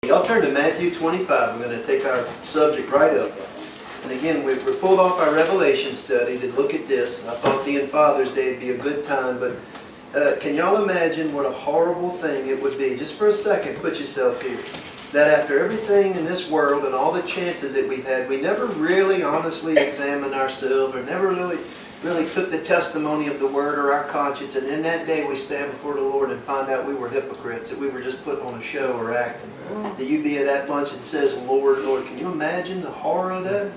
Y'all turn to Matthew 25. We're going to take our subject right up. And again, we pulled off our Revelation study to look at this. I thought being Father's Day would be a good time, but can y'all imagine what a horrible thing it would be? Just for a second, put yourself here. That after everything in this world and all the chances that we've had, we never really honestly examined ourselves or never really took the testimony of the Word or our conscience, and in that day we stand before the Lord and find out we were hypocrites, that we were just putting on a show or acting. That you be of that bunch that says, Lord, Lord. Can you imagine the horror of that?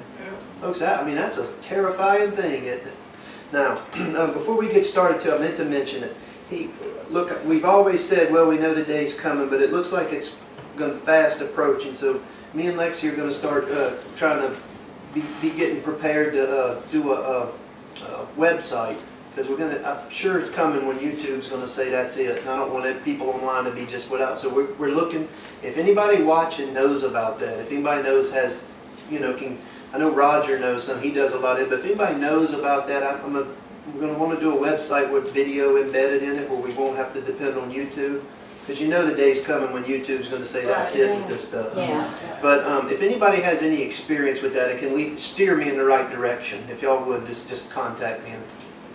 Folks, I mean, that's a terrifying thing, isn't it? Now, before we get started, too, I meant to mention it. Look, we've always said, well, we know the day's coming, but it looks like it's going fast approaching. So me and Lexi are going to start trying to be getting prepared to do a website, because I'm sure it's coming when YouTube's going to say that's it. And I don't want people online to be just without. So we're looking. If anybody watching knows about that, if anybody knows I know Roger knows some. He does a lot of it. But if anybody knows about that, we're going to want to do a website with video embedded in it, where we won't have to depend on YouTube. Because you know the day's coming when YouTube's going to say that's it with this stuff. Yeah. But if anybody has any experience with that, it can steer me in the right direction. If y'all would, just contact me.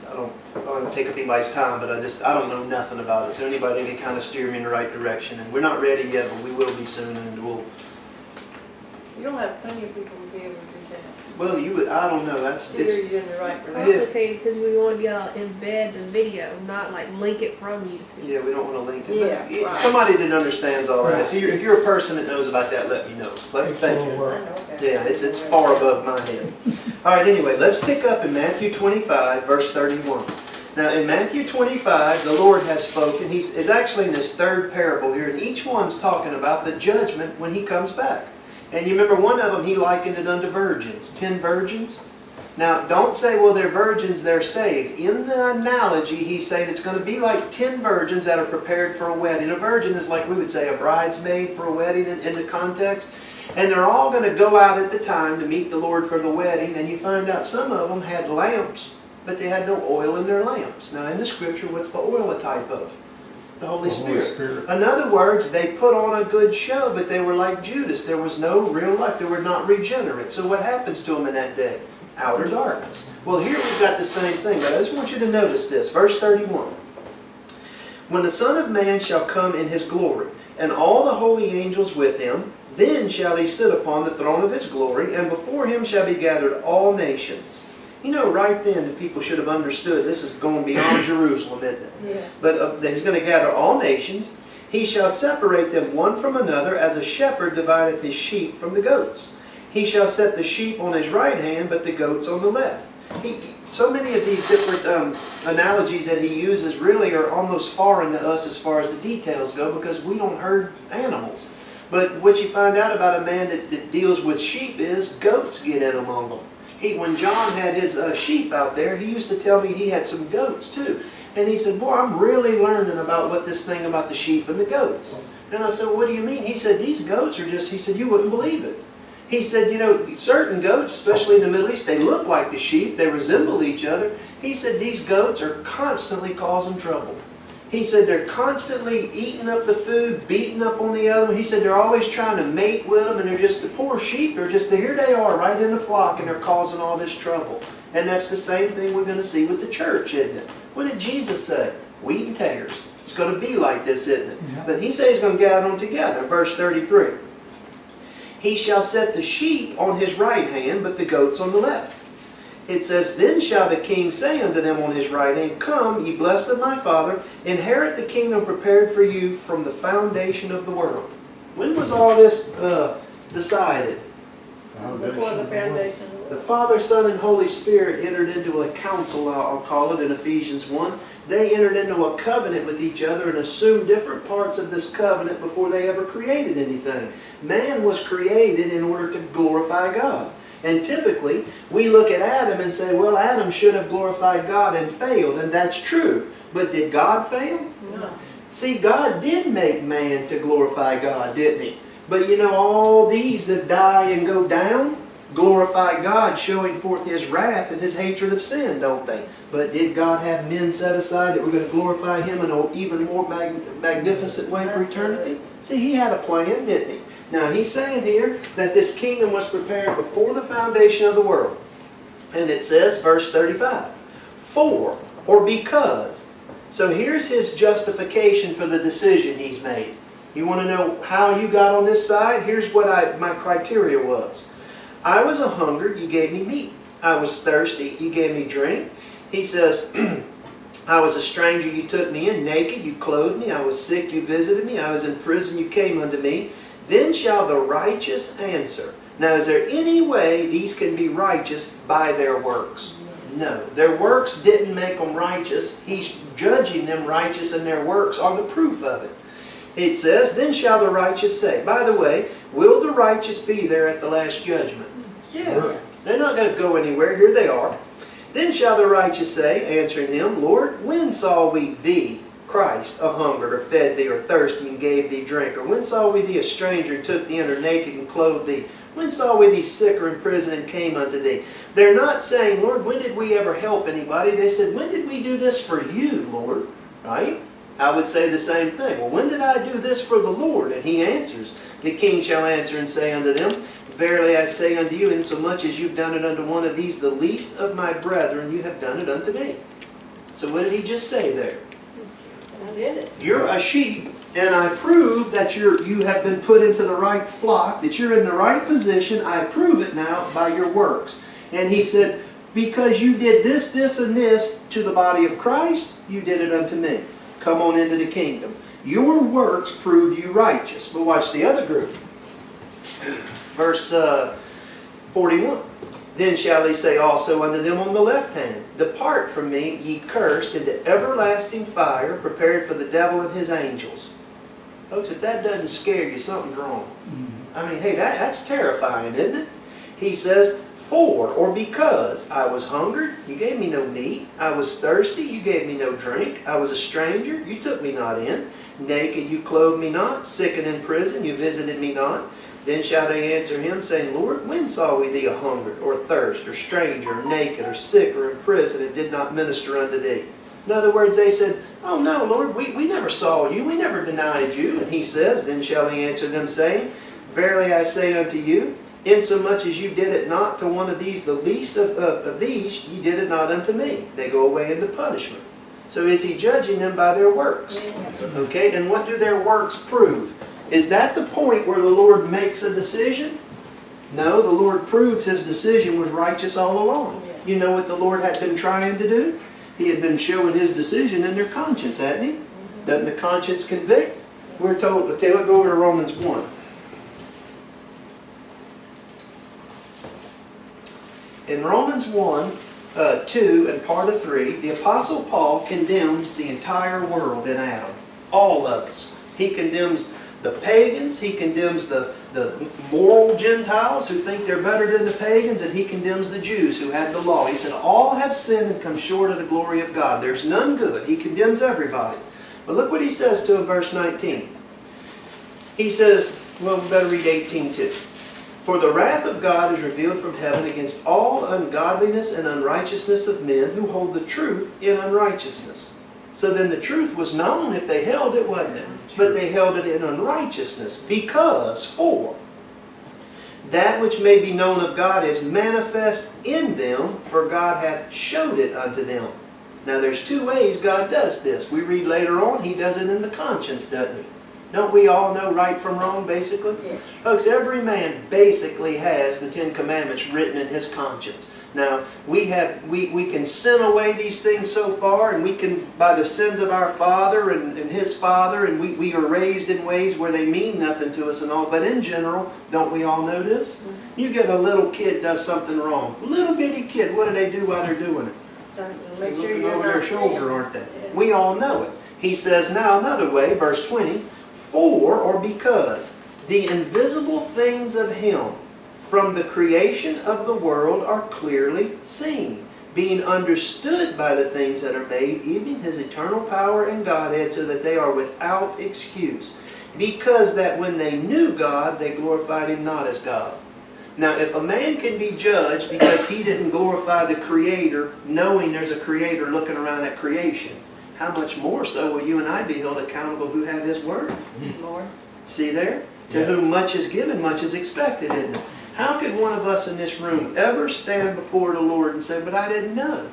I don't want to take up anybody's time, but I don't know nothing about it. So anybody can kind of steer me in the right direction. And we're not ready yet, but we will be soon, and we'll. You don't have plenty of people to be able to do that. Well, I don't know. Steer you in the right direction. It's complicated because we want to be able to embed the video, not like link it from YouTube. Yeah, we don't want to link it. Yeah, but right. Somebody that understands all that. If you're a person that knows about that, let me know. Thank you. Yeah, it's far above my head. All right, anyway, let's pick up in Matthew 25, verse 31. Now, in Matthew 25, the Lord has spoken. He's actually in this third parable here, and each one's talking about the judgment when He comes back. And you remember one of them, He likened it unto virgins, 10 virgins. Now, don't say, well, they're virgins, they're saved. In the analogy, He's saying it's going to be like 10 virgins that are prepared for a wedding. A virgin is like we would say a bridesmaid for a wedding in the context. And they're all going to go out at the time to meet the Lord for the wedding. And you find out some of them had lamps, but they had no oil in their lamps. Now, in the Scripture, what's the oil a type of? The Holy Spirit. In other words, they put on a good show, but they were like Judas. There was no real life. They were not regenerate. So what happens to them in that day? Outer darkness. Well, here we've got the same thing, but I just want you to notice this. Verse 31. When the Son of Man shall come in His glory, and all the holy angels with Him, then shall He sit upon the throne of His glory, and before Him shall be gathered all nations. You know, right then, the people should have understood this is going beyond Jerusalem, isn't it? Yeah. But He's going to gather all nations. He shall separate them one from another, as a shepherd divideth his sheep from the goats. He shall set the sheep on His right hand, but the goats on the left. So many of these different analogies that He uses really are almost foreign to us as far as the details go, because we don't herd animals. But what you find out about a man that deals with sheep is goats get in among them. When John had his sheep out there, he used to tell me he had some goats too. And he said, boy, I'm really learning about what this thing about the sheep and the goats. And I said, well, what do you mean? He said, these goats are just, he said, you wouldn't believe it. He said, you know, certain goats, especially in the Middle East, they look like the sheep. They resemble each other. He said, these goats are constantly causing trouble. He said, they're constantly eating up the food, beating up on the other one. He said, they're always trying to mate with them, and they're just, the poor sheep, here they are right in the flock, and they're causing all this trouble. And that's the same thing we're going to see with the church, isn't it? What did Jesus say? Wheat and tares. It's going to be like this, isn't it? Yeah. But He said He's going to gather them together. Verse 33. He shall set the sheep on His right hand, but the goats on the left. It says, then shall the King say unto them on His right hand, come, ye blessed of my Father, inherit the kingdom prepared for you from the foundation of the world. When was all this decided? Before the foundation of the world. The Father, Son, and Holy Spirit entered into a council, I'll call it, in Ephesians 1. They entered into a covenant with each other and assumed different parts of this covenant before they ever created anything. Man was created in order to glorify God. And typically, we look at Adam and say, well, Adam should have glorified God and failed. And that's true. But did God fail? No. See, God did make man to glorify God, didn't He? But you know, all these that die and go down glorify God, showing forth His wrath and His hatred of sin, don't they? But did God have men set aside that were going to glorify Him in an even more magnificent way for eternity? See, He had a plan, didn't He? Now he's saying here that this kingdom was prepared before the foundation of the world. And it says, verse 35, for or because. So here's his justification for the decision he's made. You want to know how you got on this side? Here's what my criteria was. I was a hungered, you gave me meat. I was thirsty, you gave me drink. He says, I was a stranger, you took me in. Naked, you clothed me. I was sick, you visited me. I was in prison, you came unto me. Then shall the righteous answer. Now, is there any way these can be righteous by their works? No. Their works didn't make them righteous. He's judging them righteous, and their works are the proof of it. It says, then shall the righteous say. By the way, will the righteous be there at the last judgment? Yeah. They're not going to go anywhere. Here they are. Then shall the righteous say, answering him, Lord, when saw we thee, Christ, a hungered, or fed thee, or thirsty, and gave thee drink? Or when saw we thee a stranger, and took thee in, or naked, and clothed thee? When saw we thee sick or in prison, and came unto thee? They're not saying, Lord, when did we ever help anybody? They said, when did we do this for you, Lord? Right? I would say the same thing. Well, when did I do this for the Lord? And he answers, the king shall answer and say unto them, verily I say unto you, insomuch as you've done it unto one of these, the least of my brethren, you have done it unto me. So what did he just say there? I did it. You're a sheep, and I prove that you have been put into the right flock, that you're in the right position. I prove it now by your works. And he said, because you did this, this, and this to the body of Christ, you did it unto me. Come on into the kingdom. Your works prove you righteous. But watch the other group. Verse 41. Then shall they say also unto them on the left hand, depart from me, ye cursed, into everlasting fire, prepared for the devil and his angels. Folks, if that doesn't scare you, something's wrong. I mean, hey, that's terrifying, isn't it? He says, for or because I was hungered, you gave me no meat. I was thirsty, you gave me no drink. I was a stranger, you took me not in. Naked, you clothed me not. Sick and in prison, you visited me not. Then shall they answer him, saying, Lord, when saw we thee a hungered, or thirst, or stranger, or naked, or sick, or in prison, and did not minister unto thee? In other words, they said, oh no, Lord, we never saw you, we never denied you. And he says, then shall he answer them, saying, verily I say unto you, insomuch as you did it not to one of these, the least of these, ye did it not unto me. They go away into punishment. So is he judging them by their works? Okay, and what do their works prove? Is that the point where the Lord makes a decision? No, the Lord proves his decision was righteous all along. You know what the Lord had been trying to do? He had been showing his decision in their conscience, hadn't he? Doesn't the conscience convict? We're told, let's go over to Romans 1. In Romans 1, 2, and part of 3, the Apostle Paul condemns the entire world in Adam. All of us. He condemns the pagans, he condemns the moral Gentiles who think they're better than the pagans, and he condemns the Jews who had the law. He said, all have sinned and come short of the glory of God. There's none good. He condemns everybody. But look what he says to him, verse 19. He says, well, we better read 18 too. For the wrath of God is revealed from heaven against all ungodliness and unrighteousness of men who hold the truth in unrighteousness. So then the truth was known if they held it, wasn't it? But they held it in unrighteousness, because for that which may be known of God is manifest in them, for God hath showed it unto them. Now there's two ways God does this. We read later on, he does it in the conscience, doesn't he? Don't we all know right from wrong, basically? Yes. Folks, every man basically has the Ten Commandments written in his conscience. Now, we can sin away these things so far, and we can, by the sins of our father and his father, and we are raised in ways where they mean nothing to us and all, but in general, don't we all know this? Mm-hmm. You get a little kid does something wrong. Little bitty kid, what do they do while they're doing it? Make sure Looking you're over not their shoulder, sin. aren't they? Yeah. We all know it. He says now another way, verse 20, for or because the invisible things of him from the creation of the world are clearly seen, being understood by the things that are made, even his eternal power and Godhead, so that they are without excuse. Because that when they knew God, they glorified him not as God. Now, if a man can be judged because he didn't glorify the Creator, knowing there's a Creator looking around at creation, how much more so will you and I be held accountable who have his Word? Lord. See there? To whom much is given, much is expected, isn't it? How could one of us in this room ever stand before the Lord and say, but I didn't know?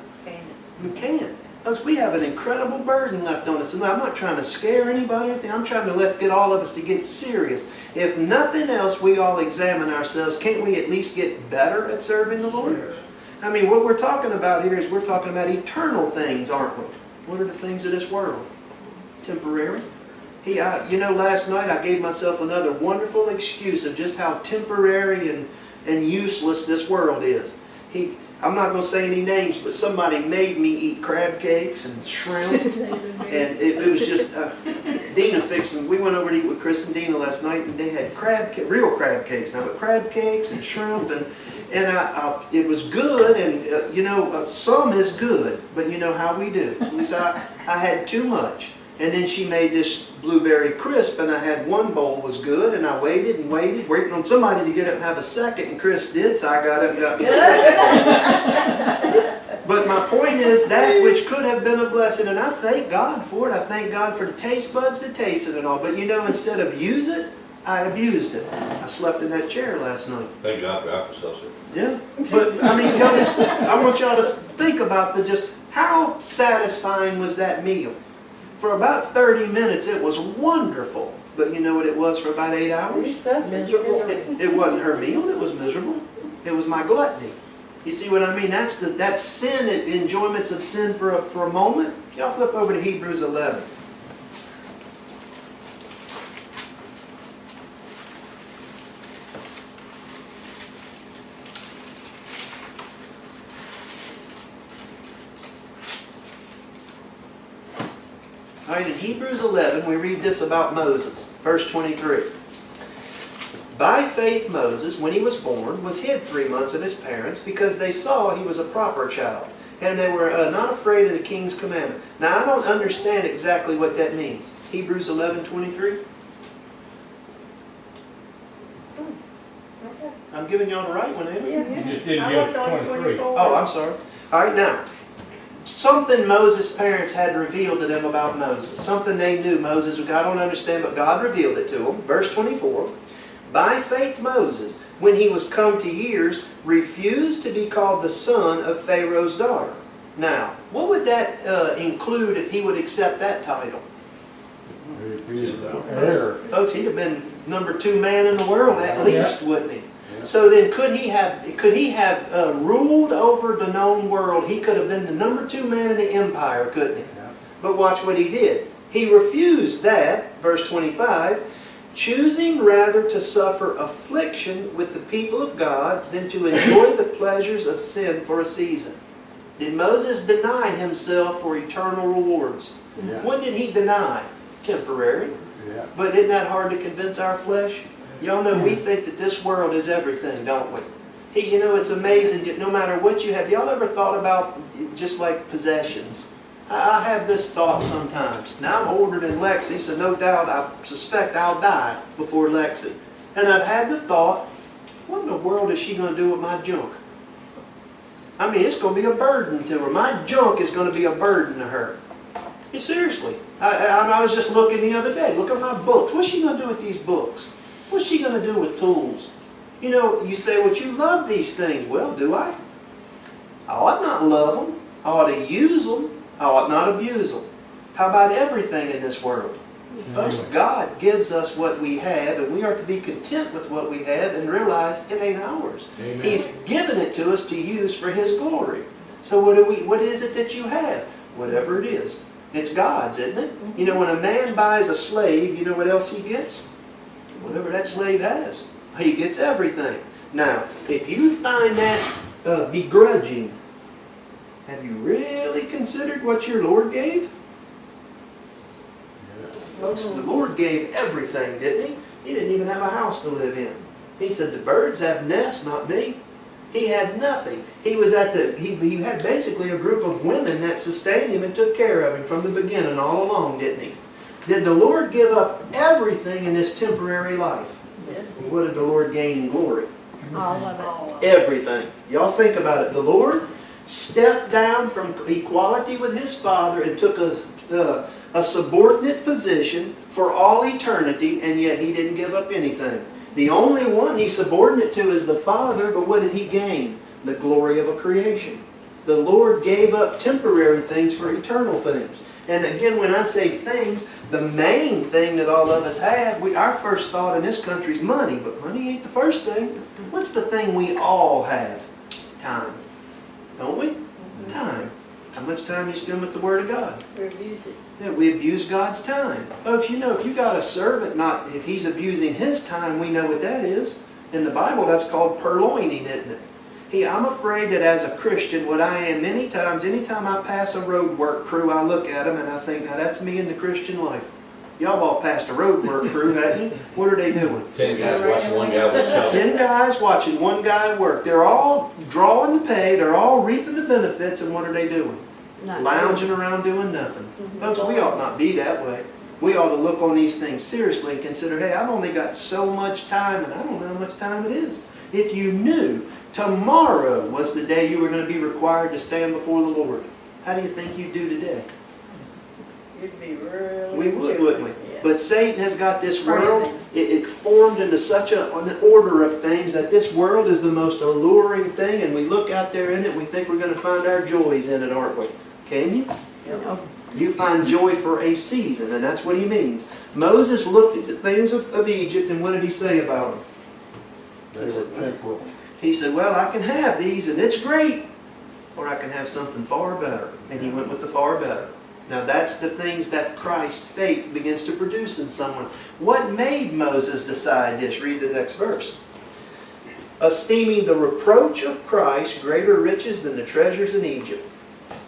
We can't. Folks, we have an incredible burden left on us. And I'm not trying to scare anybody or anything. I'm trying to get all of us to get serious. If nothing else, we all examine ourselves. Can't we at least get better at serving the Lord? I mean, what we're talking about here is we're talking about eternal things, aren't we? What are the things of this world? Temporary. Last night I gave myself another wonderful excuse of just how temporary and useless this world is. I'm not going to say any names, but somebody made me eat crab cakes and shrimp. And it was just, Dina fixed them. We went over to eat with Chris and Dina last night, and they had real crab cakes now, but crab cakes and shrimp. And it was good, and some is good, but you know how we do. At least I had too much. And then she made this blueberry crisp, and I had one bowl was good, and I waited and waited, waiting on somebody to get up and have a second, and Chris did, so I got up and got me a second bowl. But my point is, that which could have been a blessing, and I thank God for it. I thank God for the taste buds to taste it and all. But instead of use it, I abused it. I slept in that chair last night. Thank God for Alka-Seltzer. Yeah, but I want y'all to think about just how satisfying was that meal. For about 30 minutes, it was wonderful. But you know what it was for about 8 hours? Miserable. It wasn't her meal, it was miserable. It was my gluttony. You see what I mean? That's sin, enjoyments of sin for a moment. Y'all flip over to Hebrews 11. All right, in Hebrews 11, we read this about Moses, verse 23. By faith Moses, when he was born, was hid 3 months of his parents because they saw he was a proper child, and they were not afraid of the king's commandment. Now, I don't understand exactly what that means. Hebrews 11:23. I'm giving y'all the right one, ain't I? Yeah. You just didn't I give was on 23. Oh, I'm sorry. All right, now, something Moses' parents had revealed to them about Moses. Something they knew Moses, I don't understand, but God revealed it to them. Verse 24. By faith Moses, when he was come to years, refused to be called the son of Pharaoh's daughter. Now, what would that include if he would accept that title? Heir. Folks, he'd have been number 2 man in the world at least, wouldn't he? So then could he have ruled over the known world? He could have been the number 2 man in the empire, couldn't he? Yeah. But watch what he did. He refused that, verse 25, choosing rather to suffer affliction with the people of God than to enjoy the pleasures of sin for a season. Did Moses deny himself for eternal rewards? Yeah. What did he deny? Temporary. Yeah. But isn't that hard to convince our flesh? Y'all know we think that this world is everything, don't we? It's amazing that no matter what you have, y'all ever thought about just like possessions? I have this thought sometimes. Now I'm older than Lexi, so no doubt I suspect I'll die before Lexi. And I've had the thought, what in the world is she going to do with my junk? I mean, it's going to be a burden to her. My junk is going to be a burden to her. Seriously. I was just looking the other day. Look at my books. What's she going to do with these books? What's she going to do with tools? You say, well, you love these things. Well, do I? I ought not love them. I ought to use them. I ought not abuse them. How about everything in this world? Folks, God gives us what we have, and we are to be content with what we have and realize it ain't ours. Amen. He's given it to us to use for His glory. So what is it that you have? Whatever it is. It's God's, isn't it? When a man buys a slave, you know what else he gets? Whatever that slave has. He gets everything. Now, if you find that begrudging, have you really considered what your Lord gave? Folks, the Lord gave everything, didn't He? He didn't even have a house to live in. He said, the birds have nests, not me. He had nothing. He had basically a group of women that sustained him and took care of him from the beginning all along, didn't He? Did the Lord give up everything in this temporary life? Yes. What did the Lord gain in glory? All of it. Everything. Y'all think about it. The Lord stepped down from equality with His Father and took a a subordinate position for all eternity, and yet he didn't give up anything. The only one he's subordinate to is the Father, but what did he gain? The glory of a creation. The Lord gave up temporary things for eternal things. And again, when I say things, the main thing that all of us have, our first thought in this country is money, but money ain't the first thing. What's the thing we all have? Time. Don't we? Time. How much time you spend with the Word of God? We abuse it. Yeah, we abuse God's time. Folks, you know, if you got a servant, if he's abusing his time, we know what that is. In the Bible, that's called purloining, isn't it? I'm afraid that as a Christian, what I am many times, anytime I pass a road work crew, I look at them and I think, now that's me in the Christian life. Y'all all passed a road work crew, haven't you? What are they doing? 10 guys watching one guy with a shovel. 10 guys watching one guy work. They're all drawing the pay, they're all reaping the benefits, and what are they doing? Lounging around doing nothing. Folks, we ought not be that way. We ought to look on these things seriously and consider, hey, I've only got so much time, and I don't know how much time it is. If you knew tomorrow was the day you were going to be required to stand before the Lord, how do you think you'd do today? You'd be really. We would, wouldn't we? Yeah. But Satan has got this world, it formed into such an order of things that this world is the most alluring thing, and we look out there in it, we think we're going to find our joys in it, aren't we? Can you? Yep. You find joy for a season, and that's what he means. Moses looked at the things of Egypt, and what did he say about them? He said, well, I can have these, and it's great, or I can have something far better. And he went with the far better. Now that's the things that Christ's faith begins to produce in someone. What made Moses decide this? Read the next verse. Esteeming the reproach of Christ greater riches than the treasures in Egypt,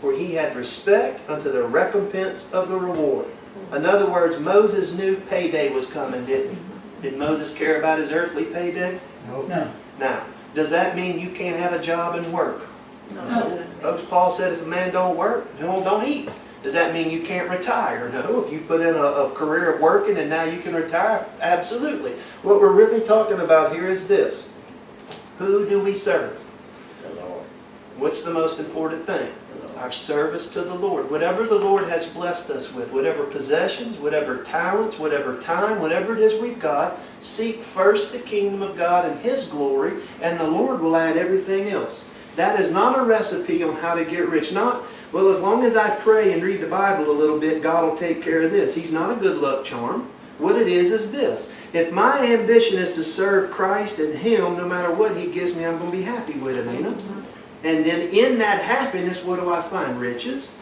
for he had respect unto the recompense of the reward. In other words, Moses knew payday was coming, didn't he? Did Moses care about his earthly payday? No. Now, does that mean you can't have a job and work? No. Folks, Paul said if a man don't work, don't eat. Does that mean you can't retire? No. If you put in a career of working and now you can retire, absolutely. What we're really talking about here is this. Who do we serve? The Lord. What's the most important thing? Our service to the Lord. Whatever the Lord has blessed us with, whatever possessions, whatever talents, whatever time, whatever it is we've got, seek first the kingdom of God and His glory, and the Lord will add everything else. That is not a recipe on how to get rich. Not, well, as long as I pray and read the Bible a little bit, God will take care of this. He's not a good luck charm. What it is this. If my ambition is to serve Christ and Him, no matter what He gives me, I'm going to be happy with it, ain't I? And then in that happiness, what do I find? Riches.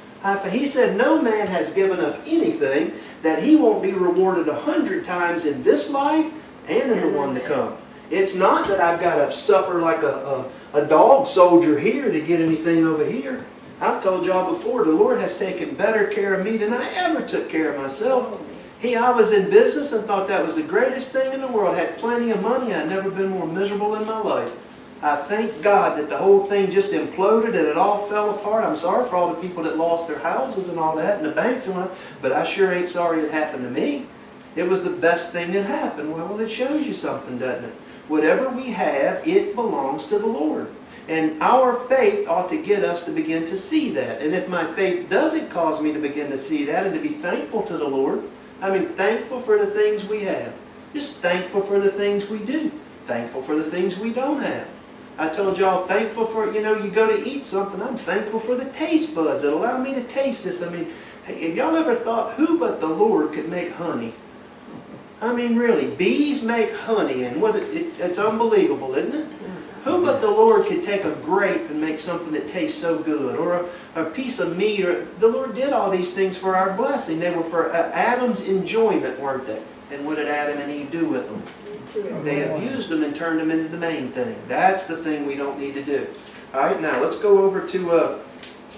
He said, no man has given up anything that he won't be rewarded 100 times in this life and in the one to come. It's not that I've got to suffer like a dog soldier here to get anything over here. I've told y'all before, the Lord has taken better care of me than I ever took care of myself. I was in business and thought that was the greatest thing in the world. Had plenty of money. I'd never been more miserable in my life. I thank God that the whole thing just imploded and it all fell apart. I'm sorry for all the people that lost their houses and all that and the banks and all that, but I sure ain't sorry it happened to me. It was the best thing that happened. Well, it shows you something, doesn't it? Whatever we have, it belongs to the Lord. And our faith ought to get us to begin to see that. And if my faith doesn't cause me to begin to see that and to be thankful to the Lord, thankful for the things we have. Just thankful for the things we do. Thankful for the things we don't have. I told y'all, thankful for, you go to eat something, I'm thankful for the taste buds that allow me to taste this. Hey, have y'all ever thought, who but the Lord could make honey? Really, bees make honey, and it's unbelievable, isn't it? Who but the Lord could take a grape and make something that tastes so good? Or a piece of meat? The Lord did all these things for our blessing. They were for Adam's enjoyment, weren't they? And what did Adam and Eve do with them? They abused them and turned them into the main thing. That's the thing we don't need to do. All right, now let's go over to go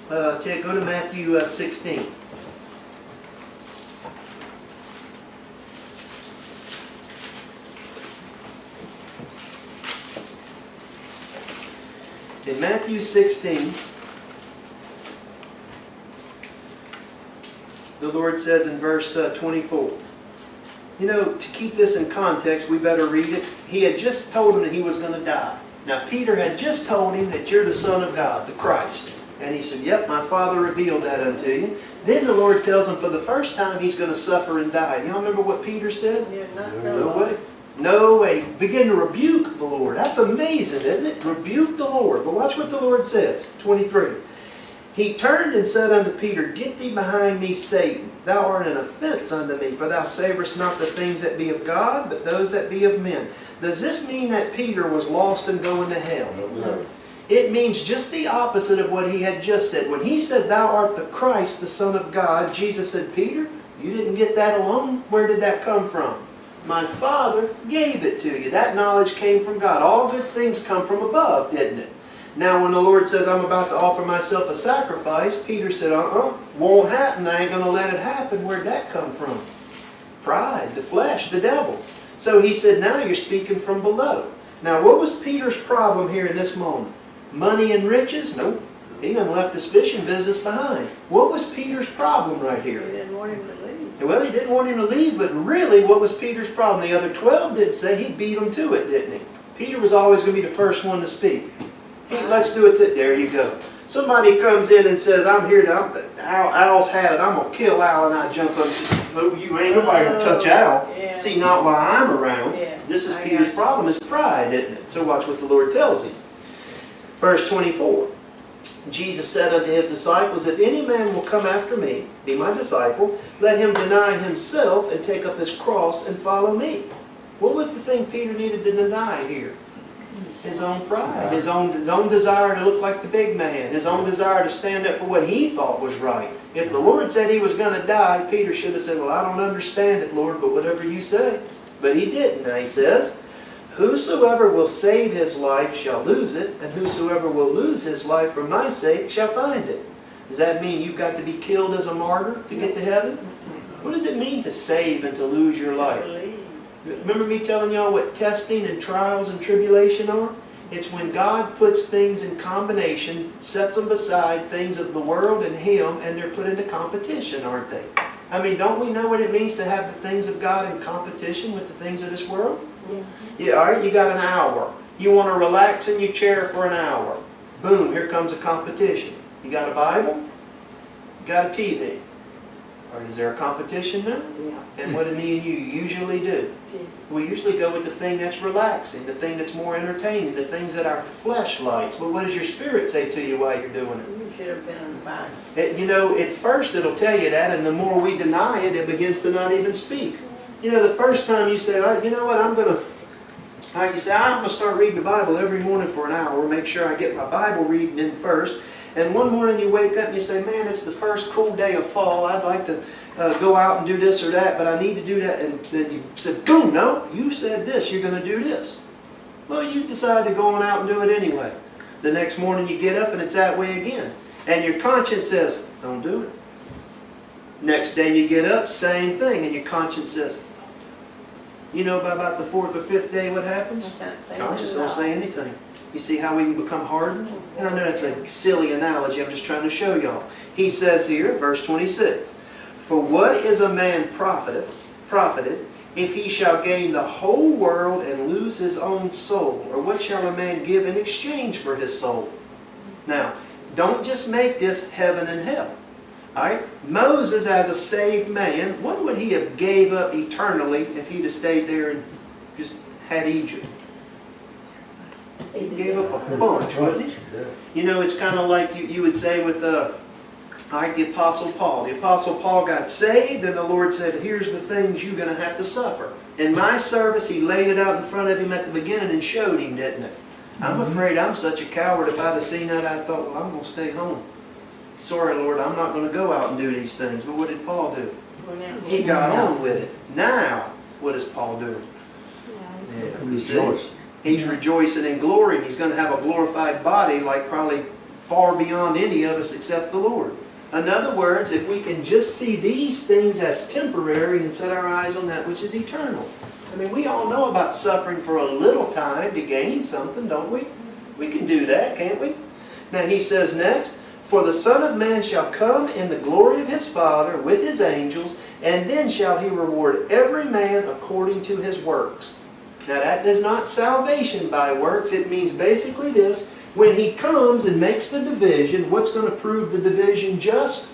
to Matthew 16. In Matthew 16, the Lord says in verse 24. To keep this in context, we better read it. He had just told him that he was going to die. Now, Peter had just told him that you're the Son of God, the Christ. And he said, yep, my Father revealed that unto you. Then the Lord tells him for the first time he's going to suffer and die. Y'all remember what Peter said? Yeah, not No way. No way. Begin to rebuke the Lord. That's amazing, isn't it? Rebuke the Lord. But watch what the Lord says. 23. He turned and said unto Peter, Get thee behind me, Satan. Thou art an offense unto me, for thou savorest not the things that be of God, but those that be of men. Does this mean that Peter was lost and going to hell? No. It means just the opposite of what he had just said. When he said, Thou art the Christ, the Son of God, Jesus said, Peter, you didn't get that alone. Where did that come from? My Father gave it to you. That knowledge came from God. All good things come from above, didn't it? Now when the Lord says, I'm about to offer myself a sacrifice, Peter said, won't happen. I ain't going to let it happen. Where'd that come from? Pride, the flesh, the devil. So he said, now you're speaking from below. Now what was Peter's problem here in this moment? Money and riches? Nope. He done left his fishing business behind. What was Peter's problem right He here? didn't want him to leave. Well, he didn't want him to leave, but really what was Peter's problem? The other 12 did say he beat him to it, didn't he? Peter was always going to be the first one to speak. Hey, let's do it. There you go. Somebody comes in and says, I'm here to, Al's had it. I'm going to kill Al, and I jump up and say, oh, you ain't nobody going to touch Al. Yeah. See, not while I'm around. Yeah. This is I Peter's got it. problem, is pride, isn't it? So watch what the Lord tells him. Verse 24. Jesus said unto his disciples, If any man will come after me, be my disciple, let him deny himself and take up his cross and follow me. What was the thing Peter needed to deny here? His own pride, his own desire to look like the big man, his own desire to stand up for what he thought was right. If the Lord said he was going to die, Peter should have said, well, I don't understand it, Lord, but whatever you say. But he didn't. Now he says, Whosoever will save his life shall lose it, and whosoever will lose his life for my sake shall find it. Does that mean you've got to be killed as a martyr to get to heaven? What does it mean to save and to lose your life? Remember me telling y'all what testing and trials and tribulation are? It's when God puts things in combination, sets them beside things of the world and Him, and they're put into competition, aren't they? I mean, don't we know what it means to have the things of God in competition with the things of this world? Yeah, all right, you got an hour. You want to relax in your chair for an hour. Boom, here comes a competition. You got a Bible? You got a TV? Or is there a competition now? Yeah. And what do me and you usually do? We usually go with the thing that's relaxing, the thing that's more entertaining, the things that our flesh likes. But what does your spirit say to you while you're doing it? You should have been in the Bible. You know, at first it'll tell you that, and the more we deny it, it begins to not even speak. You know, the first time you say, you know what, I'm going to start reading the Bible every morning for an hour, make sure I get my Bible reading in first. And one morning you wake up and you say, man, it's the first cool day of fall. I'd like to go out and do this or that, but I need to do that. And then you said, boom, no, you said this, you're going to do this. Well, you decide to go on out and do it anyway. The next morning you get up and it's that way again. And your conscience says, don't do it. Next day you get up, same thing, and your conscience says, you know about the fourth or fifth day what happens? Conscience don't say anything. You see how we can become hardened? And I know that's a silly analogy, I'm just trying to show y'all. He says here, verse 26, For what is a man profited, if he shall gain the whole world and lose his own soul? Or what shall a man give in exchange for his soul? Now, don't just make this heaven and hell. Alright? Moses, as a saved man, what would he have gave up eternally if he'd have stayed there and just had Egypt? He gave up a bunch, wouldn't he? You know, it's kind of like you would say with the Apostle Paul. The Apostle Paul got saved, and the Lord said, here's the things you're going to have to suffer. In my service, He laid it out in front of him at the beginning and showed him, didn't it? I'm afraid I'm such a coward. If I'd have seen that, I thought, well, I'm going to stay home. Sorry, Lord, I'm not going to go out and do these things. But what did Paul do? He got on with it. Now, what is Paul doing? Yeah, Rejoice. He's rejoicing in glory, and he's going to have a glorified body like probably far beyond any of us except the Lord. In other words, if we can just see these things as temporary and set our eyes on that which is eternal. I mean, we all know about suffering for a little time to gain something, don't we? We can do that, can't we? Now he says next, For the Son of Man shall come in the glory of His Father with His angels, and then shall He reward every man according to his works. Now that is not salvation by works. It means basically this. When He comes and makes the division, what's going to prove the division just?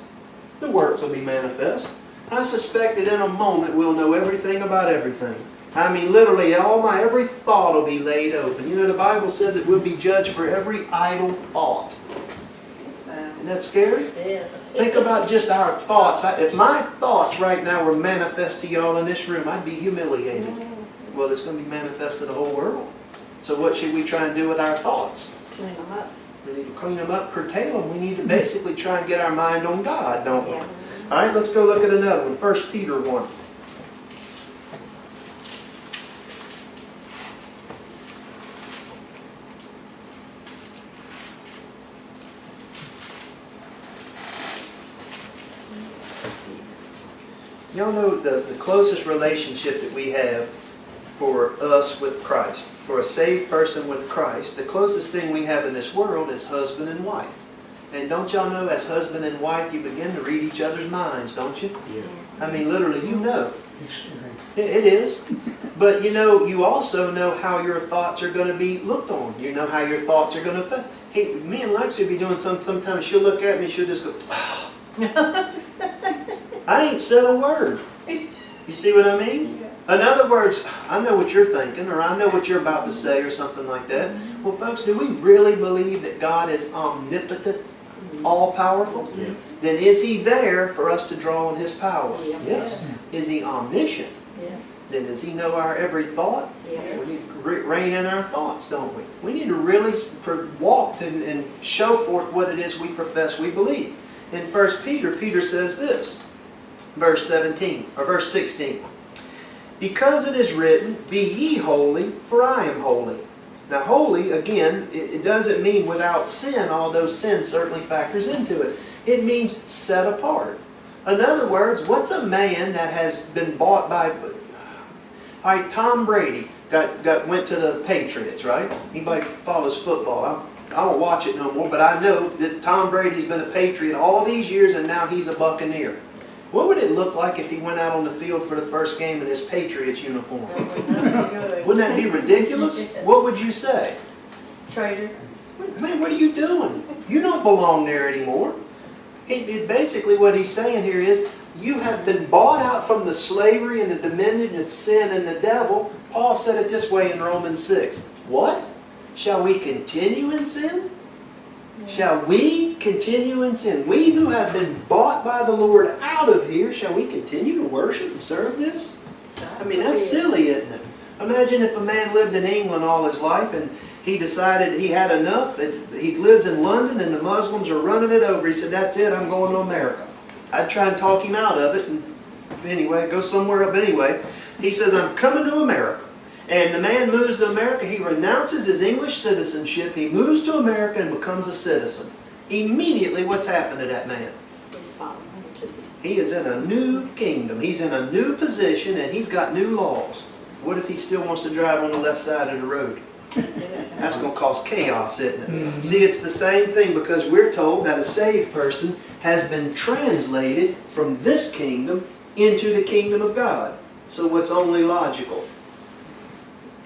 the works will be manifest. I suspect that in a moment we'll know everything about everything. I mean, literally, every thought will be laid open. You know, the Bible says it will be judged for every idle thought. Isn't that scary? Yeah. Think about just our thoughts. If my thoughts right now were manifest to y'all in this room, I'd be humiliated. Well, it's going to be manifest to the whole world. So what should we try and do with our thoughts? Clean them up. We need to clean them up, curtail them. We need to basically try and get our mind on God, don't we? Yeah. All right, let's go look at another one. 1 Peter 1. Y'all know the closest relationship that we have for us with Christ, for a saved person with Christ, the closest thing we have in this world is husband and wife. And don't y'all know, as husband and wife, you begin to read each other's minds, don't you? Yeah. I mean, literally, you know. It is. But you know, you also know how your thoughts are going to be looked on. You know how your thoughts are going to affect. Hey, me and Lex will be doing something, sometimes she'll look at me, she'll just go, oh. I ain't said a word. You see what I mean? In other words, I know what you're thinking, or I know what you're about to say, or something like that. Well, folks, do we really believe that God is omnipotent, all-powerful? Yeah. Then is He there for us to draw on His power? Yeah. Yes. Is He omniscient? Yeah. Then does He know our every thought? Yeah. We need to rein in our thoughts, don't we? We need to really walk and show forth what it is we profess we believe. In 1 Peter, Peter says this, verse 17, or verse 16. Because it is written, be ye holy, for I am holy. Now holy, again, it doesn't mean without sin, although sin certainly factors into it. It means set apart. In other words, what's a man that has been bought by... All right, Tom Brady went to the Patriots, right? Anybody follows football? I don't watch it no more, but I know that Tom Brady's been a Patriot all these years and now he's a Buccaneer. What would it look like if he went out on the field for the first game in his Patriots uniform? Wouldn't that be ridiculous? What would you say? Traitor. Man, what are you doing? You don't belong there anymore. Basically what he's saying here is, you have been bought out from the slavery and the dominion of sin and the devil. Paul said it this way in Romans 6. What? Shall we continue in sin? Shall we continue in sin? We who have been bought by the Lord out of here, shall we continue to worship and serve this? I mean, that's silly, isn't it? Imagine if a man lived in England all his life and he decided he had enough. He lives in London and the Muslims are running it over. He said, that's it, I'm going to America. I'd try and talk him out of it. And anyway, go somewhere up anyway. He says, I'm coming to America. And the man moves to America. He renounces his English citizenship. He moves to America and becomes a citizen. Immediately, what's happened to that man? He is in a new kingdom. He's in a new position and he's got new laws. What if he still wants to drive on the left side of the road? That's going to cause chaos, isn't it? Mm-hmm. See, it's the same thing because we're told that a saved person has been translated from this kingdom into the kingdom of God. So what's only logical?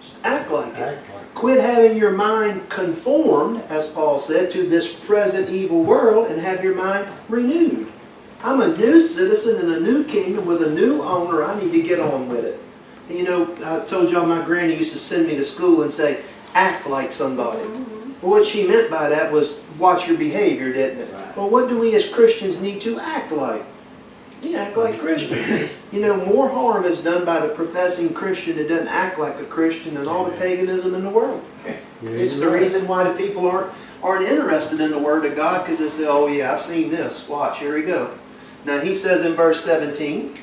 Just act like it. Quit having your mind conformed, as Paul said, to this present evil world and have your mind renewed. I'm a new citizen in a new kingdom with a new owner. I need to get on with it. You know, I told y'all my granny used to send me to school and say, act like somebody. Well, what she meant by that was watch your behavior, didn't it? Right. Well, what do we as Christians need to act like? You act like Christians. You know, more harm is done by the professing Christian that doesn't act like a Christian than all the paganism in the world. It's the reason why the people aren't interested in the Word of God, because they say, oh yeah, I've seen this. Watch, here we go. Now he says in verse 17,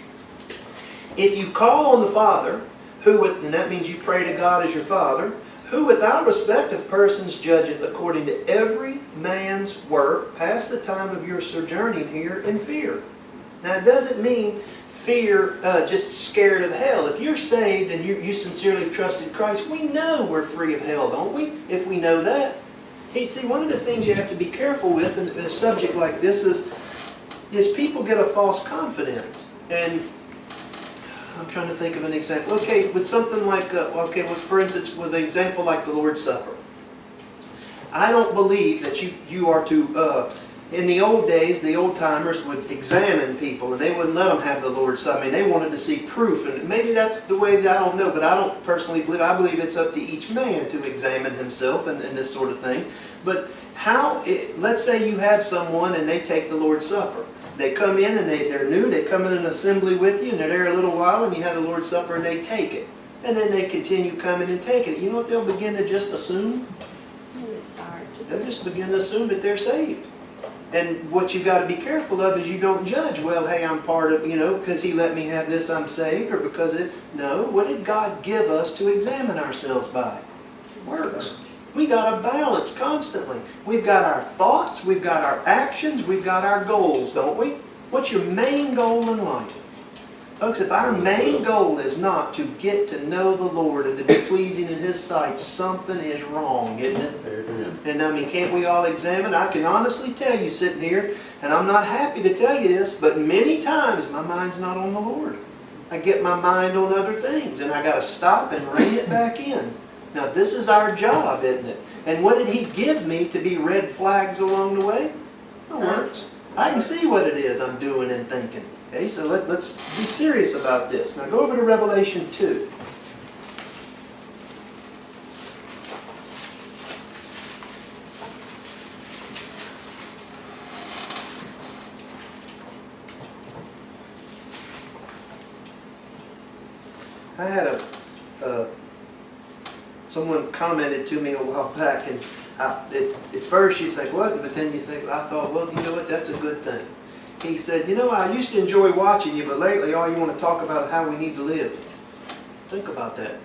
if you call on the Father, and that means you pray to God as your Father, who without respect of persons judgeth according to every man's work, pass the time of your sojourning here in fear. Now it doesn't mean fear, just scared of hell. If you're saved and you sincerely trusted Christ, we know we're free of hell, don't we? If we know that. Hey, see, one of the things you have to be careful with in a subject like this is people get a false confidence. And I'm trying to think of an example. Okay, with something like, for instance, with an example like the Lord's Supper. I don't believe that you are to, in the old days, the old timers would examine people and they wouldn't let them have the Lord's Supper. I mean, they wanted to see proof, and maybe that's the way that, I don't know, but I don't personally believe. I believe it's up to each man to examine himself and this sort of thing. But let's say you have someone and they take the Lord's Supper. They come in and they're new, they come in an assembly with you and they're there a little while and you have the Lord's Supper and they take it. And then they continue coming and taking it. You know what they'll begin to just assume? They'll just begin to assume that they're saved. And what you've got to be careful of is you don't judge, well, hey, I'm part of, because He let me have this, I'm saved, or because no, what did God give us to examine ourselves by? Works. We got a balance constantly. We've got our thoughts, we've got our actions, we've got our goals, don't we? What's your main goal in life? Folks, if our main goal is not to get to know the Lord and to be pleasing in His sight, something is wrong, isn't it? Amen. And I mean, can't we all examine? I can honestly tell you sitting here, and I'm not happy to tell you this, but many times my mind's not on the Lord. I get my mind on other things, and I got to stop and rein it back in. Now, this is our job, isn't it? And what did He give me to be red flags along the way? The works. I can see what it is I'm doing and thinking. Okay, so let's be serious about this. Now go over to Revelation 2. I had someone commented to me a while back, and at first you think, what? But then you think, I thought, well, you know what, that's a good thing. He said, I used to enjoy watching you, but lately all you want to talk about is how we need to live. Think about that.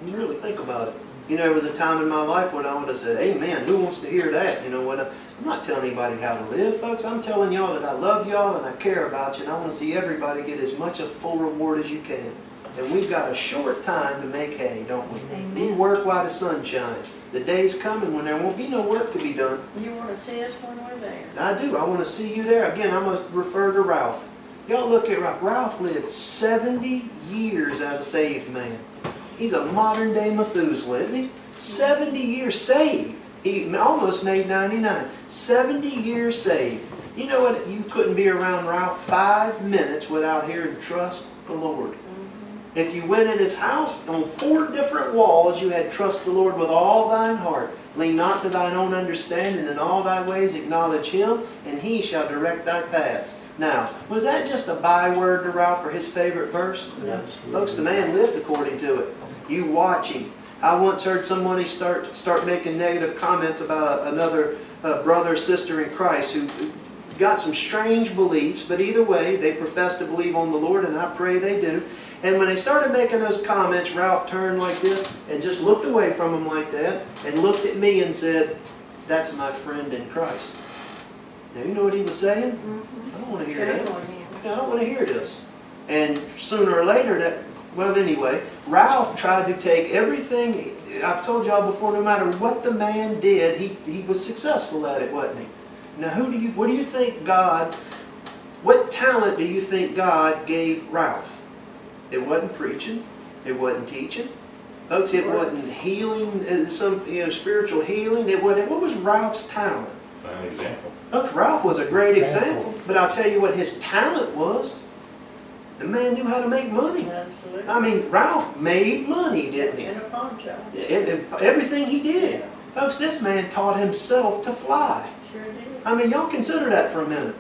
Really think about it. There was a time in my life when I would have said, amen, who wants to hear that? I'm not telling anybody how to live, folks. I'm telling y'all that I love y'all and I care about you, and I want to see everybody get as much of full reward as you can. And we've got a short time to make hay, don't we? Amen. We work while the sun shines. The day's coming when there won't be no work to be done. You want to see us when we're there. I do. I want to see you there. Again, I'm going to refer to Ralph. Y'all look at Ralph. Ralph lived 70 years as a saved man. He's a modern day Methuselah, isn't he? 70 years saved. He almost made 99. 70 years saved. You know what? You couldn't be around Ralph 5 minutes without hearing trust the Lord. If you went in his house, on 4 different walls, you had trust the Lord with all thine heart. Lean not to thine own understanding, in all thy ways acknowledge Him, and He shall direct thy paths. Now, was that just a byword to Ralph for his favorite verse? No. Folks, the man lived according to it. You watch him. I once heard somebody start making negative comments about another brother or sister in Christ who got some strange beliefs, but either way, they profess to believe on the Lord, and I pray they do. And when they started making those comments, Ralph turned like this and just looked away from them like that and looked at me and said, that's my friend in Christ. Now, you know what he was saying? I don't want to hear that. I don't want to hear this. And sooner or later, anyway, Ralph tried to take everything. I've told y'all before, no matter what the man did, he was successful at it, wasn't he? Now, what do you think what talent do you think God gave Ralph? It wasn't preaching. It wasn't teaching. Folks, it wasn't healing, some spiritual healing. What was Ralph's talent? An example. Folks, Ralph was a great example. But I'll tell you what his talent was. The man knew how to make money. Absolutely. I mean, Ralph made money, didn't he? In a pawn shop. Everything he did. Yeah. Folks, this man taught himself to fly. Sure did. I mean, y'all consider that for a minute.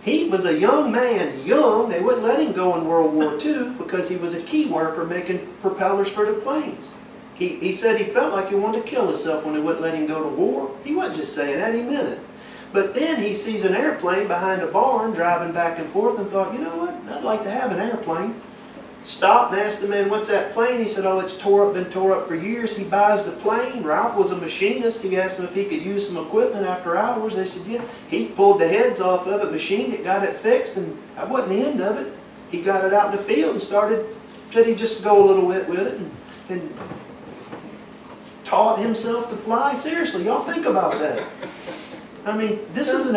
He was a young man, they wouldn't let him go in World War II because he was a key worker making propellers for the planes. He said he felt like he wanted to kill himself when they wouldn't let him go to war. He wasn't just saying that, he meant it. But then he sees an airplane behind a barn driving back and forth and thought, you know what, I'd like to have an airplane. Stopped and asked the man, what's that plane? He said, oh, it's been tore up for years. He buys the plane. Ralph was a machinist. He asked him if he could use some equipment after hours. They said, yeah. He pulled the heads off of it, machined it, got it fixed, and that wasn't the end of it. He got it out in the field and said he'd just go a little bit with it and taught himself to fly. Seriously, y'all think about that. I mean, this is an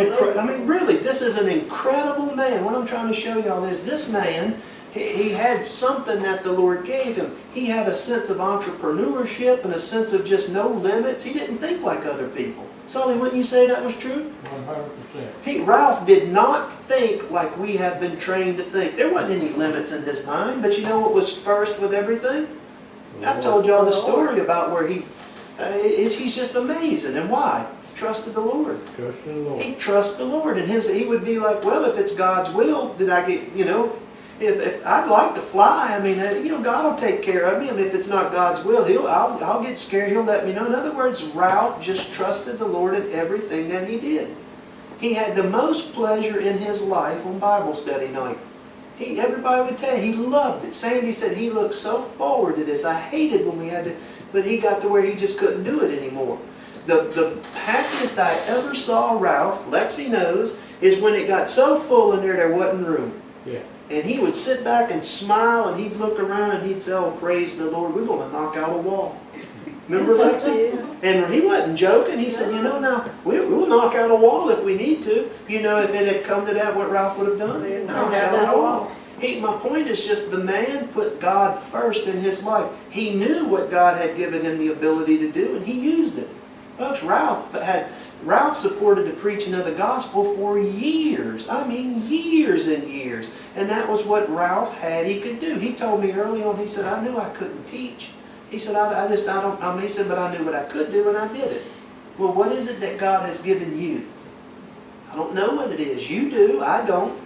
incredible man. What I'm trying to show y'all is this man He had something that the Lord gave him. He had a sense of entrepreneurship and a sense of just no limits. He didn't think like other people. Sully, wouldn't you say that was true? 100%. Ralph did not think like we have been trained to think. There wasn't any limits in his mind, but you know what was first with everything? I've told y'all the story about where he's just amazing. And why? He trusted the Lord. Trust in the Lord. He trusts the Lord. And he would be like, well, if it's God's will, did I get, if I'd like to fly, I mean, God will take care of me. I mean, if it's not God's will, I'll get scared. He'll let me know. In other words, Ralph just trusted the Lord in everything that he did. He had the most pleasure in his life on Bible study night. Everybody would tell you, he loved it. Sandy said he looked so forward to this. I hated when we had to, but he got to where he just couldn't do it anymore. The happiest I ever saw Ralph, Lexi knows, is when it got so full in there wasn't room. Yeah. And he would sit back and smile, and he'd look around and he'd say, oh, praise the Lord, we're going to knock out a wall. Remember, Lexi? Yeah. And he wasn't joking. He said, now, we'll knock out a wall if we need to. If it had come to that, what Ralph would have done? They'd Knock knock out out a a wall. My point is just the man put God first in his life. He knew what God had given him the ability to do, and he used it. Folks, Ralph supported the preaching of the gospel for years. I mean, years and years. And that was what Ralph had he could do. He told me early on, he said, I knew I couldn't teach. He said, he said, but I knew what I could do and I did it. Well, what is it that God has given you? I don't know what it is. You do. I don't.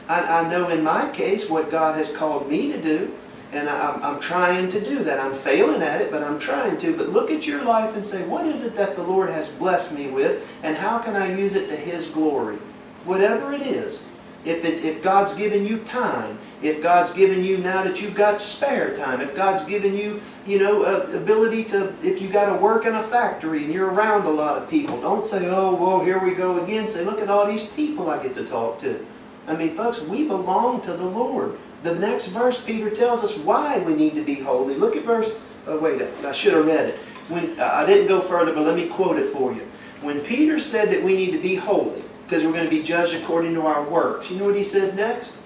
I know in my case what God has called me to do. And I'm trying to do that. I'm failing at it, but I'm trying to. But look at your life and say, what is it that the Lord has blessed me with? And how can I use it to His glory? Whatever it is. If God's given you time, if God's given you, now that you've got spare time, if God's given you, ability to, if you got to work in a factory and you're around a lot of people, don't say, oh, well, here we go again. Say, look at all these people I get to talk to. I mean, folks, we belong to the Lord. The next verse, Peter tells us why we need to be holy. Look at verse, I should have read it. I didn't go further, but let me quote it for you. When Peter said that we need to be holy, because we're going to be judged according to our works, you know what he said next?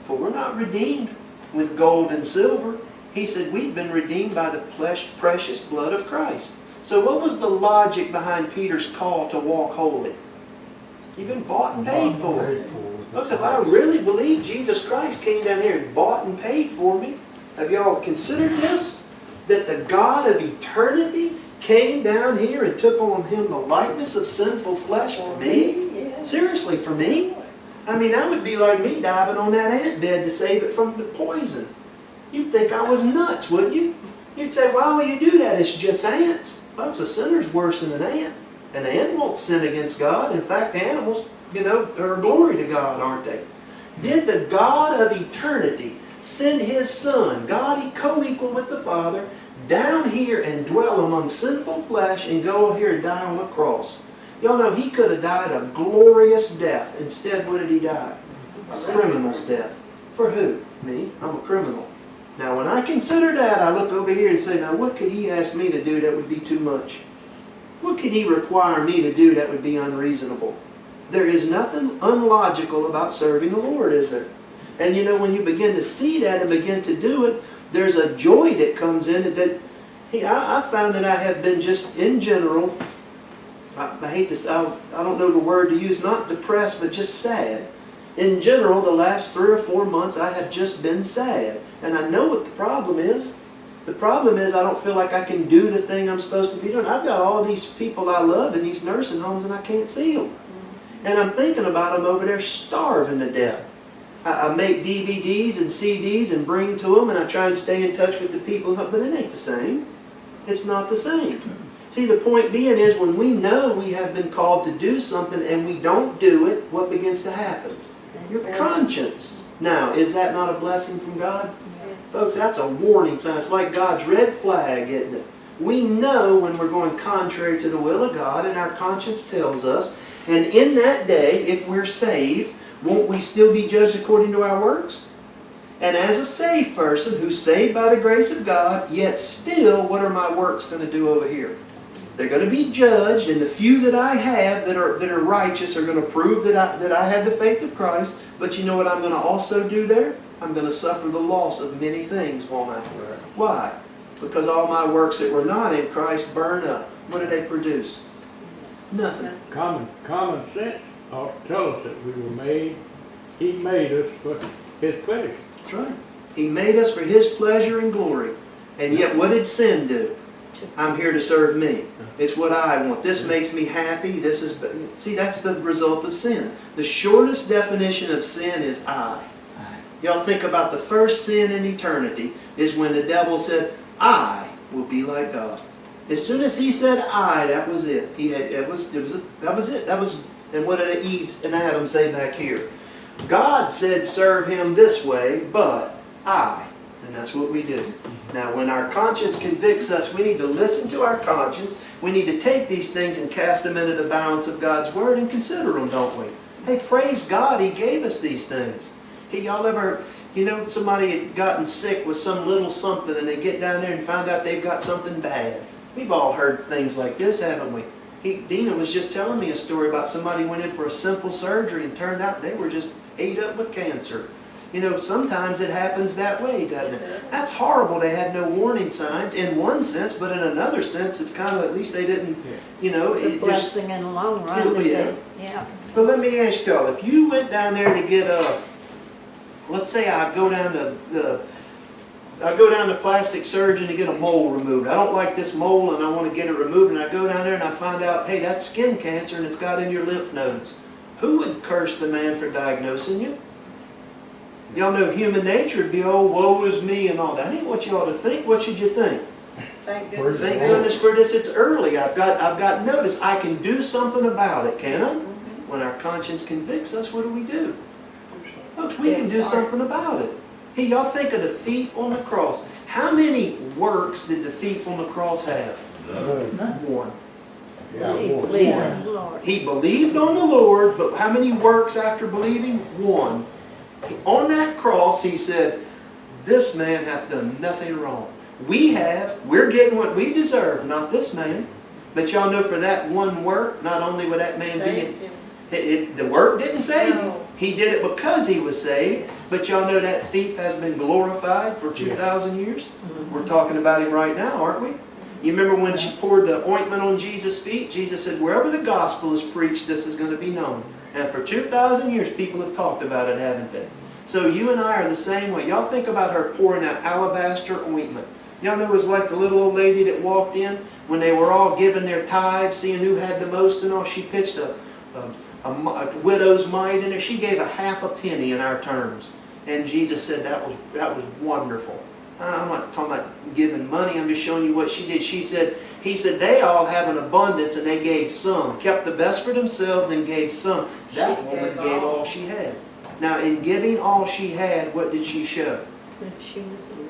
For we're not redeemed with gold and silver. He said we've been redeemed by the precious blood of Christ. So what was the logic behind Peter's call to walk holy? You've been bought and paid for. Folks, if I really believe Jesus Christ came down here and bought and paid for me, have y'all considered this? That the God of eternity came down here and took on Him the likeness of sinful flesh for me? Yeah. Seriously, for me? I mean, that would be like me diving on that ant bed to save it from the poison. You'd think I was nuts, wouldn't you? You'd say, why will you do that? It's just ants. Folks, a sinner's worse than an ant. An ant won't sin against God. In fact, animals, are glory to God, aren't they? Did the God of eternity send His Son, God co-equal with the Father, down here and dwell among sinful flesh and go here and die on a cross? Y'all know He could have died a glorious death. Instead, what did He die? A criminal's death. For who? Me. I'm a criminal. Now, when I consider that, I look over here and say, now what could He ask me to do that would be too much? What could He require me to do that would be unreasonable? There is nothing unlogical about serving the Lord, is there? And when you begin to see that and begin to do it, there's a joy that comes in it I found that I have been just in general, I hate to, I don't know the word to use, not depressed, but just sad. In general, the last 3 or 4 months, I have just been sad. And I know what the problem is. The problem is I don't feel like I can do the thing I'm supposed to be doing. I've got all these people I love in these nursing homes and I can't see them. And I'm thinking about them over there starving to death. I make DVDs and CDs and bring to them, and I try and stay in touch with the people, but it ain't the same. It's not the same. See, the point being is when we know we have been called to do something and we don't do it, what begins to happen? Your conscience. Now, is that not a blessing from God? Folks, that's a warning sign. It's like God's red flag, isn't it? We know when we're going contrary to the will of God, and our conscience tells us. And in that day, if we're saved, won't we still be judged according to our works? And as a saved person who's saved by the grace of God, yet still, what are my works going to do over here? They're going to be judged, and the few that I have that are righteous are going to prove that I had the faith of Christ. But you know what I'm going to also do there? I'm going to suffer the loss of many things, won't I? Why? Because all my works that were not in Christ burn up. What did they produce? Nothing. Common sense ought to tell us that we were made, He made us for His pleasure. That's right. He made us for His pleasure and glory. And yet what did sin do? I'm here to serve me. It's what I want. This makes me happy. This is, see, that's the result of sin. The shortest definition of sin is I. Y'all think about the first sin in eternity is when the devil said, I will be like God. As soon as he said I, that was it. That was it. And what did Eve and Adam say back here? God said serve Him this way, but I. And that's what we do. Now when our conscience convicts us, we need to listen to our conscience. We need to take these things and cast them into the balance of God's Word and consider them, don't we? Hey, praise God, He gave us these things. Hey, y'all ever, somebody had gotten sick with some little something and they get down there and find out they've got something bad. We've all heard things like this, haven't we? Dina was just telling me a story about somebody went in for a simple surgery and turned out they were just ate up with cancer. Sometimes it happens that way, doesn't it? That's horrible. They had no warning signs in one sense, but in another sense, it's kind of, at least they didn't, It's a blessing in the long run. Yeah. But let me ask y'all, if you went down there to get let's say I go down to plastic surgeon to get a mole removed. I don't like this mole and I want to get it removed, and I go down there and I find out, hey, that's skin cancer and it's got in your lymph nodes. Who would curse the man for diagnosing you? Y'all know human nature would be, oh, woe is me and all that. That ain't what you ought to think. What should you think? Thank goodness. Thank goodness for this. It's early. I've got notice. I can do something about it, can I? When our conscience convicts us, what do? Folks, we can do something about it. Hey, y'all think of the thief on the cross. How many works did the thief on the cross have? One. Yeah, he believed on the Lord. He believed on the Lord, but how many works after believing? One. On that cross, he said, this man hath done nothing wrong. We're getting what we deserve, not this man. But y'all know for that one work, not only would that man the work didn't save him. He did it because he was saved. But y'all know that thief has been glorified for 2,000 years. We're talking about him right now, aren't we? You remember when she poured the ointment on Jesus' feet? Jesus said, wherever the gospel is preached, this is going to be known. And for 2,000 years, people have talked about it, haven't they? So you and I are the same way. Y'all think about her pouring that alabaster ointment. Y'all know it was like the little old lady that walked in when they were all giving their tithes, seeing who had the most and all. She pitched a widow's mite in there. She gave a half a penny in our terms. And Jesus said that was wonderful. I'm not talking about giving money. I'm just showing you what she did. He said they all have an abundance and they gave some. Kept the best for themselves and gave some. That woman gave all she had. Now in giving all she had, what did she show?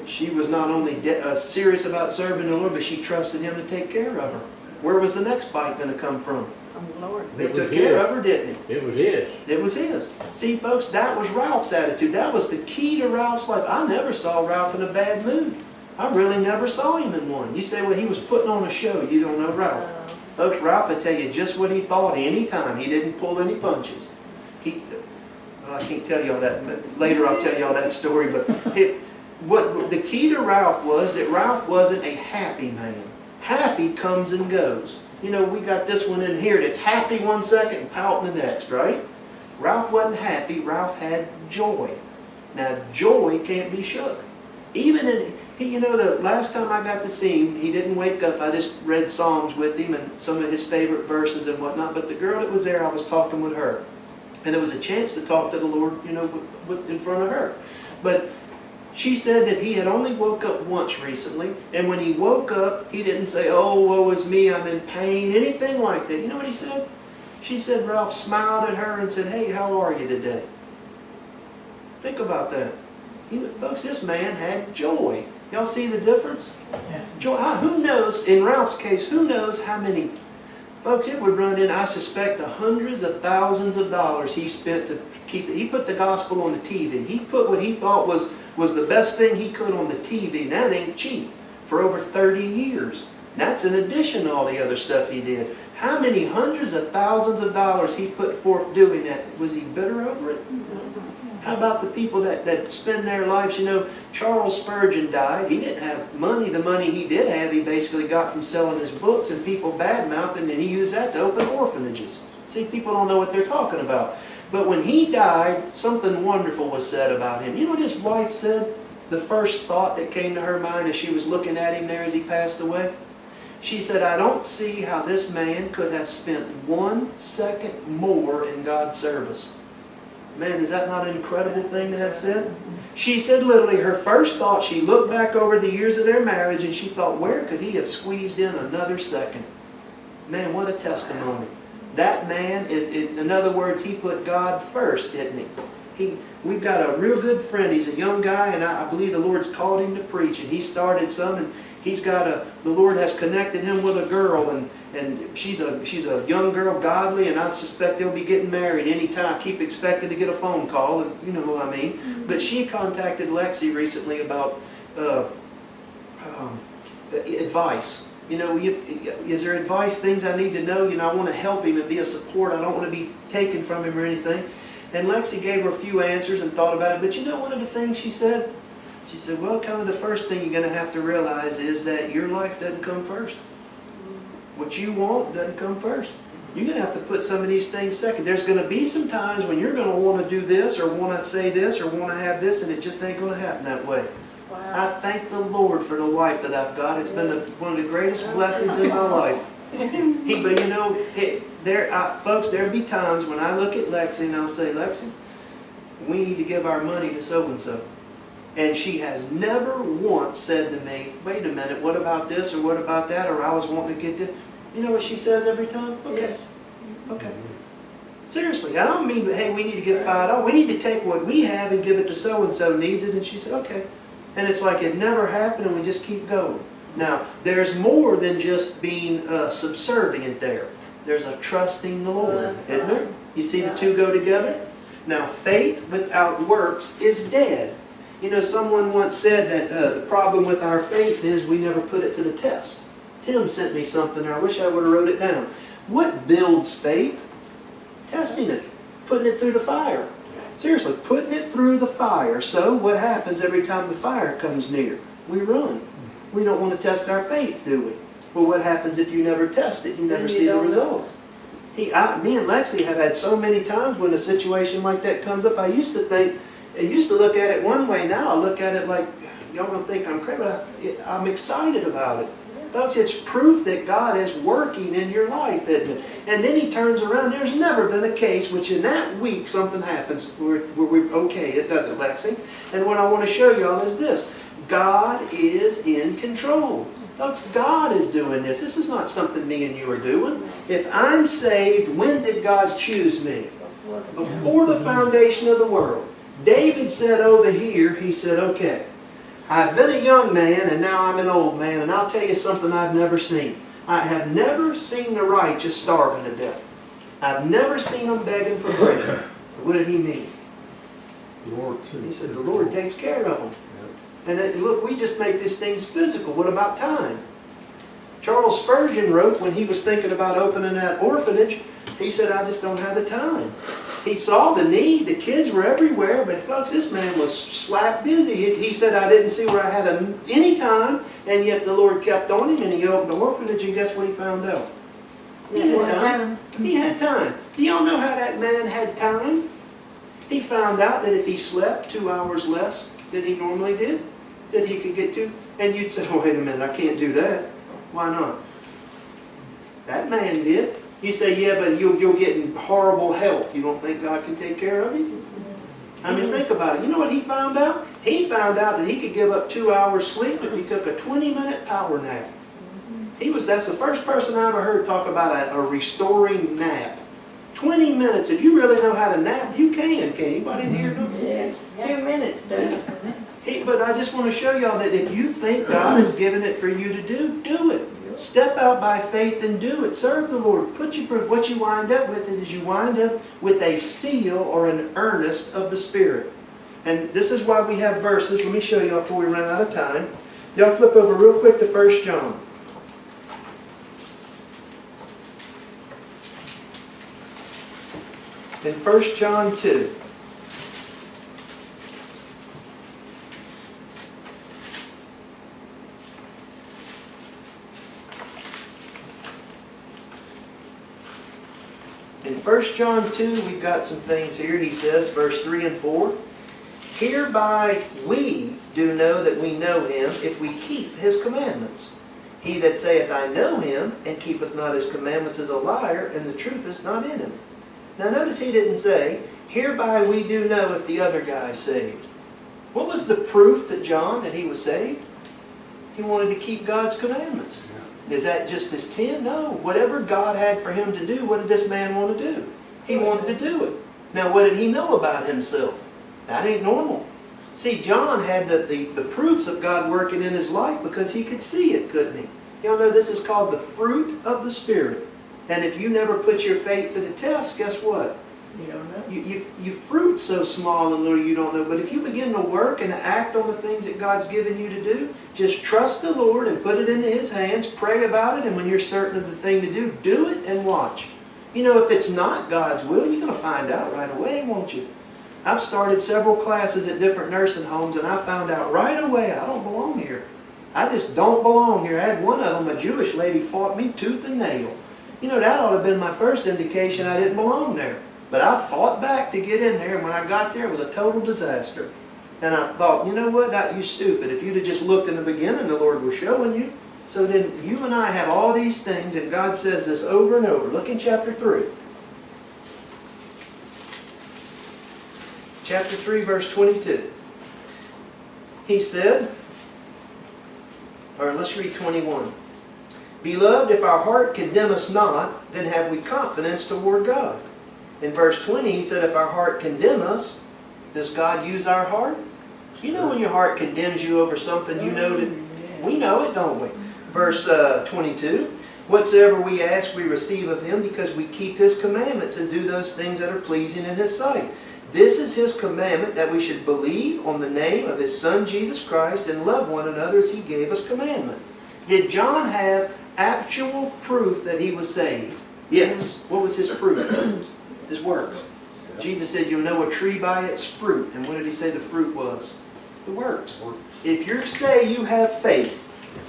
She was not only serious about serving the Lord, but she trusted Him to take care of her. Where was the next bite going to come from? From the Lord. They took care of her, didn't they? It was His. It was His. See, folks, that was Ralph's attitude. That was the key to Ralph's life. I never saw Ralph in a bad mood. I really never saw him in one. You say, well, he was putting on a show. You don't know Ralph. Folks, Ralph would tell you just what he thought any time. He didn't pull any punches. I can't tell you all that. Later I'll tell you all that story. But what the key to Ralph was that Ralph wasn't a happy man. Happy comes and goes. We got this one in here that's happy one second and pouting the next, right? Ralph wasn't happy. Ralph had joy. Now, joy can't be shook. Even the last time I got to see him, he didn't wake up. I just read Psalms with him and some of his favorite verses and whatnot. But the girl that was there, I was talking with her. And it was a chance to talk to the Lord, in front of her. But she said that he had only woke up once recently. And when he woke up, he didn't say, oh, woe is me, I'm in pain, anything like that. You know what he said? She said Ralph smiled at her and said, hey, how are you today? Think about that. Folks, this man had joy. Y'all see the difference? Joy. Who knows, in Ralph's case, who knows how many, folks, it would run in, I suspect, the hundreds of thousands of dollars he spent to keep it. He put the gospel on the TV. He put what he thought was the best thing he could on the TV. Now it ain't cheap. For over 30 years. That's in addition to all the other stuff he did. How many hundreds of thousands of dollars he put forth doing that? Was he bitter over it? How about the people that spend their lives, you know, Charles Spurgeon died. He didn't have money. The money he did have, he basically got from selling his books and people badmouthing, and he used that to open orphanages. See, people don't know what they're talking about. But when he died, something wonderful was said about him. You know what his wife said? The first thought that came to her mind as she was looking at him there as he passed away? She said, I don't see how this man could have spent 1 second more in God's service. Man, is that not an incredible thing to have said? She said literally her first thought, she looked back over the years of their marriage and she thought, where could he have squeezed in another second? Man, what a testimony. That man is, in other words, he put God first, didn't he? We've got a real good friend. He's a young guy, and I believe the Lord's called him to preach. And he started some, and he's got the Lord has connected him with a girl, and she's a young girl, godly, and I suspect they'll be getting married anytime. Keep expecting to get a phone call, and you know who I mean. Mm-hmm. But she contacted Lexi recently about advice. You know, is there advice, things I need to know? You know, I want to help him and be a support. I don't want to be taken from him or anything. And Lexi gave her a few answers and thought about it. But you know one of the things she said? She said, well, kind of the first thing you're going to have to realize is that your life doesn't come first. What you want doesn't come first. You're going to have to put some of these things second. There's going to be some times when you're going to want to do this or want to say this or want to have this, and it just ain't going to happen that way. Wow. I thank the Lord for the wife that I've got. It's been one of the greatest blessings in my life. But you know, folks, there'll be times when I look at Lexi and I'll say, Lexi, we need to give our money to so-and-so. And she has never once said to me, wait a minute, what about this or what about that? Or I was wanting to get this. You know what she says every time? Okay. Yes. Okay. Seriously, I don't mean, hey, we need to give $5. We need to take what we have and give it to so-and-so needs it. And she said, okay. And it's like it never happened and we just keep going. Now, there's more than just being subservient there. There's a trusting the Lord, isn't there? You see the two go together? Now, faith without works is dead. You know, someone once said that the problem with our faith is we never put it to the test. Tim sent me something, and I wish I would have wrote it down. What builds faith? Testing it. Putting it through the fire. Seriously, putting it through the fire. So what happens every time the fire comes near? We run. We don't want to test our faith, do we? Well, what happens if you never test it? You never see the result. Me and Lexi have had so many times when a situation like that comes up. I used to look at it one way. Now I look at it like, y'all gonna think I'm crazy, but I'm excited about it. Folks, it's proof that God is working in your life, isn't it? And then he turns around. There's never been a case which in that week something happens where we're okay, it doesn't, Lexi. And what I want to show y'all is this. God is in control. Folks, God is doing this. This is not something me and you are doing. If I'm saved, when did God choose me? Before the foundation of the world. David said over here, he said, okay, I've been a young man and now I'm an old man, and I'll tell you something I've never seen. I have never seen the righteous starving to death. I've never seen them begging for bread. What did he mean? He said the Lord takes care of them. And look, we just make these things physical. What about time? Charles Spurgeon wrote when he was thinking about opening that orphanage, he said, I just don't have the time. He saw the need. The kids were everywhere. But folks, this man was slap busy. He said, I didn't see where I had any time. And yet the Lord kept on him and he opened the orphanage. And guess what he found out? He had time. He had time. Do y'all know how that man had time? He found out that if he slept 2 hours less than he normally did, that he could get to. And you'd say, oh, wait a minute, I can't do that. Why not? That man did. You say, yeah, but you'll get in horrible health. You don't think God can take care of you? I mean, think about it. You know what he found out? He found out that he could give up 2 hours sleep if he took a 20-minute power nap. That's the first person I ever heard talk about a restoring nap. 20 minutes. If you really know how to nap, you can. Can anybody in here know? Yes. 2 minutes, dude. But I just want to show y'all that if you think God has given it for you to do, do it. Step out by faith and do it. Serve the Lord. What you wind up with is you wind up with a seal or an earnest of the Spirit. And this is why we have verses. Let me show y'all before we run out of time. Y'all flip over real quick to 1 John. In 1 John 2. 1 John 2, we've got some things here. He says, verse 3 and 4, hereby we do know that we know him if we keep his commandments. He that saith, I know him, and keepeth not his commandments is a liar, and the truth is not in him. Now notice he didn't say, hereby we do know if the other guy is saved. What was the proof that John, that he was saved? He wanted to keep God's commandments. Is that just his 10? No. Whatever God had for him to do, what did this man want to do? He wanted to do it. Now what did he know about himself? That ain't normal. See, John had the proofs of God working in his life because he could see it, couldn't he? Y'all know this is called the fruit of the Spirit. And if you never put your faith to the test, guess what? You don't know. You fruit so small and little you don't know. But if you begin to work and to act on the things that God's given you to do, just trust the Lord and put it into His hands, pray about it, and when you're certain of the thing to do it and watch. You know, if it's not God's will, you're going to find out right away, won't you? I've started several classes at different nursing homes, and I found out right away I don't belong here. I just don't belong here. I had one of them, a Jewish lady, fought me tooth and nail. You know, that ought to have been my first indication I didn't belong there. But I fought back to get in there, and when I got there, it was a total disaster. And I thought, you know what, you stupid. If you'd have just looked in the beginning, the Lord was showing you. So then you and I have all these things, and God says this over and over. Look in chapter 3. Chapter 3, verse 22. He said, or let's read 21. Beloved, if our heart condemn us not, then have we confidence toward God. In verse 20, he said, if our heart condemn us, does God use our heart? You know when your heart condemns you over something, you know that we know it, don't we? Verse 22, whatsoever we ask, we receive of Him, because we keep His commandments and do those things that are pleasing in His sight. This is His commandment, that we should believe on the name of His Son Jesus Christ and love one another as He gave us commandment. Did John have actual proof that he was saved? Yes. What was his proof? His works. Jesus said, you'll know a tree by its fruit. And what did He say the fruit was? The works. If you say you have faith,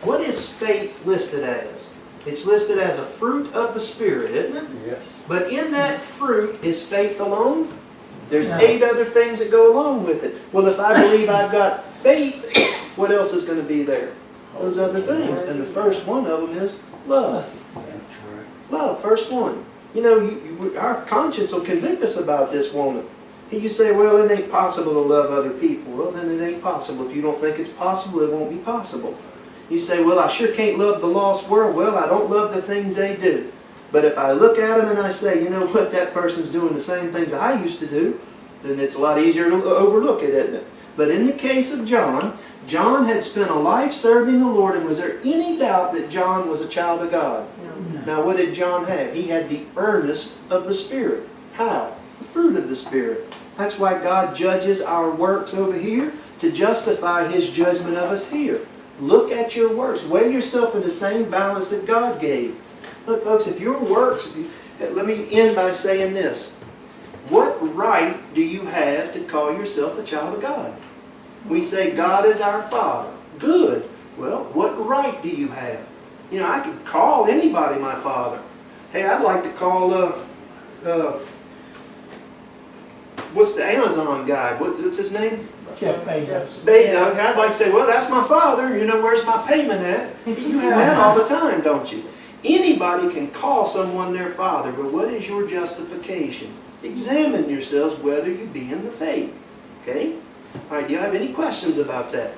what is faith listed as? It's listed as a fruit of the Spirit, isn't it? Yes. But in that fruit, is faith alone? There's 8 other things that go along with it. Well, if I believe I've got faith, what else is going to be there? Those other things. And the first one of them is love. That's right. Love, first one. You know, our conscience will convict us about this, won't it? You say, well, it ain't possible to love other people. Well, then it ain't possible. If you don't think it's possible, it won't be possible. You say, well, I sure can't love the lost world. Well, I don't love the things they do. But if I look at them and I say, you know what, that person's doing the same things I used to do, then it's a lot easier to overlook it, isn't it? But in the case of John, John had spent a life serving the Lord, and was there any doubt that John was a child of God? No. Now what did John have? He had the earnest of the Spirit. How? The fruit of the Spirit. That's why God judges our works over here to justify His judgment of us here. Look at your works. Weigh yourself in the same balance that God gave. Look, folks, if your works, let me end by saying this. What right do you have to call yourself a child of God? We say God is our Father. Good. Well, what right do you have? You know, I could call anybody my father. Hey, I'd like to call, what's the Amazon guy? What's his name? Jeff Bezos. Bezos. I'd like to say, well, that's my father. You know, where's my payment at? You have that all the time, don't you? Anybody can call someone their father, but what is your justification? Examine yourselves whether you be in the faith. Okay? All right, do you have any questions about that?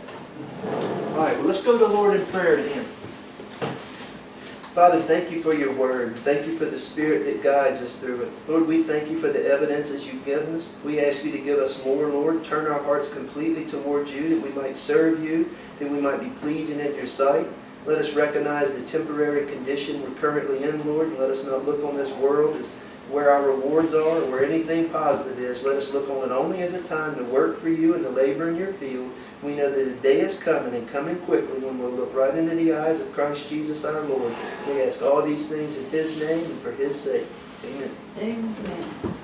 All right, well, let's go to the Lord in prayer to Him. Father, thank You for Your Word. Thank You for the Spirit that guides us through it. Lord, we thank You for the evidences You've given us. We ask You to give us more, Lord. Turn our hearts completely towards You, that we might serve You, that we might be pleasing in Your sight. Let us recognize the temporary condition we're currently in, Lord. Let us not look on this world as where our rewards are or where anything positive is. Let us look on it only as a time to work for You and to labor in Your field. We know that a day is coming, and coming quickly, when we'll look right into the eyes of Christ Jesus our Lord. We ask all these things in His name and for His sake. Amen. Amen.